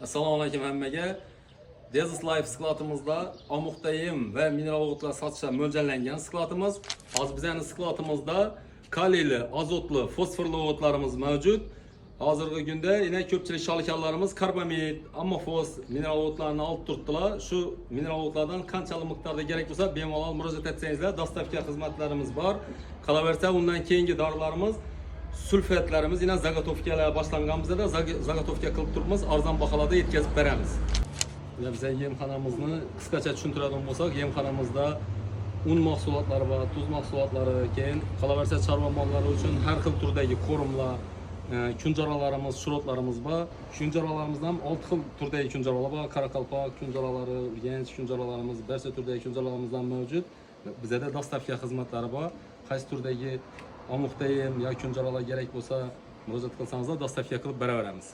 Assalomu alaykum hammaga. Desert Life skladimizda omuqdayim va mineral o'g'itlar sotishga mo'ljallangan skladimiz. Hozir bizning skladimizda kaliyli, azotli, fosforli o'g'itlarimiz mavjud. Hozirgi kunda yana ko'pchilik sholikanlarimiz karbamid, ammofos mineral o'g'itlarni olib turibdilar. Shu mineral o'g'itlardan qanchalik miqdorda kerak bo'lsa, bemalol murojaat etsangizlar, dostavka xizmatlarimiz bor. Qolaversa, undan keyingi dorilarimiz sulfatlarimiz yine zagotovkalar boshlanganimizda zagotovka qilib turibmiz, arzon baholarda yetkazib beramiz. Biz yemxonamizni qisqacha tushuntiradigan bo'lsak, yemxonamizda un mahsulotlari va tuz mahsulotlari, keyin qolaversa chorva mollari uchun har xil turdagi qo'rimlar, kunjaralarimiz, shurotlarimiz bor. Kunjaralarimiz ham 6 xil turdagi kunjaralar bor. Qoraqalpoq kunjaralari, urganch kunjaralarimiz, barcha turdagi kunjaralarimiz ham mavjud. Bizda dostavka xizmatlari bor. Qaysi turdagi omuqdayim yoki kunjaralar kerak bo'lsa, murojaat qilsangizlar dostavka qilib beraveramiz.